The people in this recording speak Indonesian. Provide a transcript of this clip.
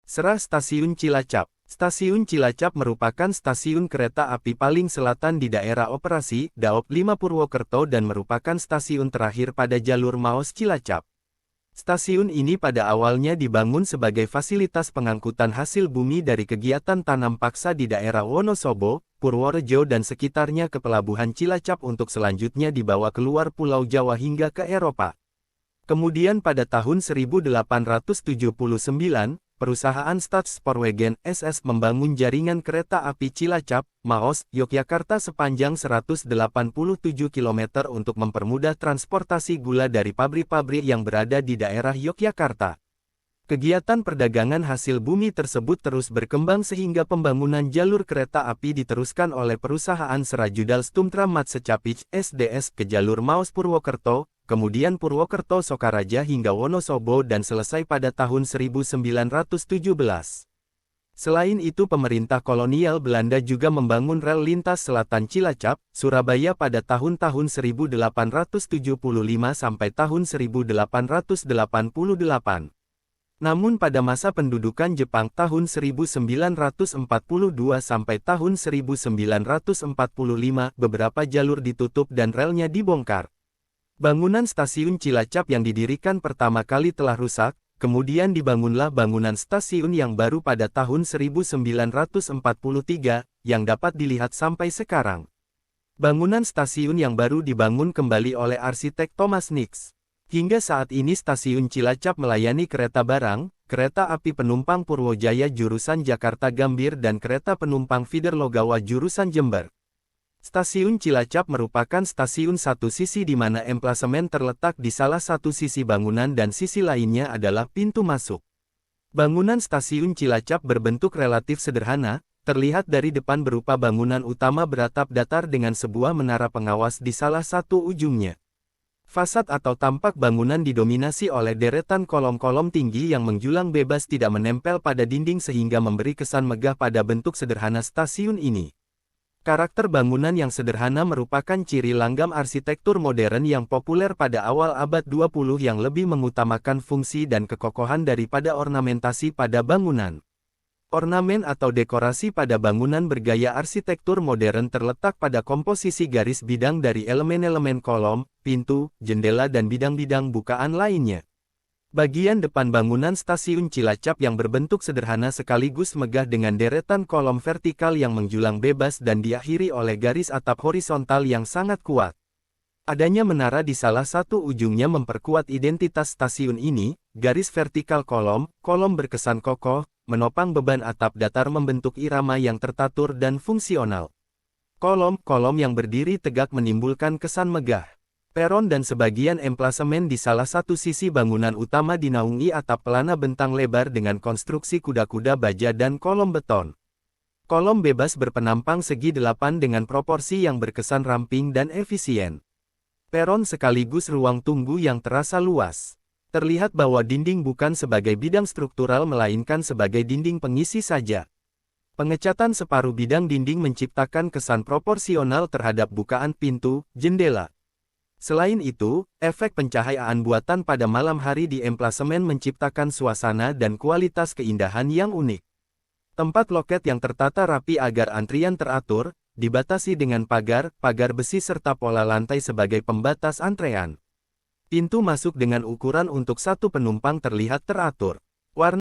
Serah Stasiun Cilacap. Stasiun Cilacap merupakan stasiun kereta api paling selatan di daerah operasi Daop 5 Purwokerto dan merupakan stasiun terakhir pada jalur Maos Cilacap. Stasiun ini pada awalnya dibangun sebagai fasilitas pengangkutan hasil bumi dari kegiatan tanam paksa di daerah Wonosobo, Purworejo dan sekitarnya ke pelabuhan Cilacap untuk selanjutnya dibawa keluar Pulau Jawa hingga ke Eropa. Kemudian pada tahun 1879, perusahaan Stadspoorwegen SS membangun jaringan kereta api Cilacap, Maos, Yogyakarta sepanjang 187 km untuk mempermudah transportasi gula dari pabrik-pabrik yang berada di daerah Yogyakarta. Kegiatan perdagangan hasil bumi tersebut terus berkembang sehingga pembangunan jalur kereta api diteruskan oleh perusahaan Serajudal Stumtra Matsecapich SDS ke jalur Maos Purwokerto, kemudian Purwokerto Sokaraja hingga Wonosobo dan selesai pada tahun 1917. Selain itu pemerintah kolonial Belanda juga membangun rel lintas selatan Cilacap, Surabaya pada tahun-tahun 1875 sampai tahun 1888. Namun pada masa pendudukan Jepang tahun 1942 sampai tahun 1945, beberapa jalur ditutup dan relnya dibongkar. Bangunan stasiun Cilacap yang didirikan pertama kali telah rusak, kemudian dibangunlah bangunan stasiun yang baru pada tahun 1943, yang dapat dilihat sampai sekarang. Bangunan stasiun yang baru dibangun kembali oleh arsitek Thomas Nix. Hingga saat ini stasiun Cilacap melayani kereta barang, kereta api penumpang Purwojaya jurusan Jakarta Gambir dan kereta penumpang feeder Logawa jurusan Jember. Stasiun Cilacap merupakan stasiun satu sisi di mana emplasemen terletak di salah satu sisi bangunan dan sisi lainnya adalah pintu masuk. Bangunan stasiun Cilacap berbentuk relatif sederhana, terlihat dari depan berupa bangunan utama beratap datar dengan sebuah menara pengawas di salah satu ujungnya. Fasad atau tampak bangunan didominasi oleh deretan kolom-kolom tinggi yang menjulang bebas tidak menempel pada dinding sehingga memberi kesan megah pada bentuk sederhana stasiun ini. Karakter bangunan yang sederhana merupakan ciri langgam arsitektur modern yang populer pada awal abad 20 yang lebih mengutamakan fungsi dan kekokohan daripada ornamentasi pada bangunan. Ornamen atau dekorasi pada bangunan bergaya arsitektur modern terletak pada komposisi garis bidang dari elemen-elemen kolom, pintu, jendela dan bidang-bidang bukaan lainnya. Bagian depan bangunan stasiun Cilacap yang berbentuk sederhana sekaligus megah dengan deretan kolom vertikal yang menjulang bebas dan diakhiri oleh garis atap horizontal yang sangat kuat. Adanya menara di salah satu ujungnya memperkuat identitas stasiun ini, garis vertikal kolom berkesan kokoh, menopang beban atap datar membentuk irama yang tertatur dan fungsional. Kolom yang berdiri tegak menimbulkan kesan megah. Peron dan sebagian emplasemen di salah satu sisi bangunan utama dinaungi atap pelana bentang lebar dengan konstruksi kuda-kuda baja dan kolom beton. Kolom bebas berpenampang segi 8 dengan proporsi yang berkesan ramping dan efisien. Peron sekaligus ruang tunggu yang terasa luas. Terlihat bahwa dinding bukan sebagai bidang struktural melainkan sebagai dinding pengisi saja. Pengecatan separuh bidang dinding menciptakan kesan proporsional terhadap bukaan pintu, jendela. Selain itu, efek pencahayaan buatan pada malam hari di emplasemen menciptakan suasana dan kualitas keindahan yang unik. Tempat loket yang tertata rapi agar antrian teratur, dibatasi dengan pagar besi serta pola lantai sebagai pembatas antrean. Pintu masuk dengan ukuran untuk satu penumpang terlihat teratur. Warna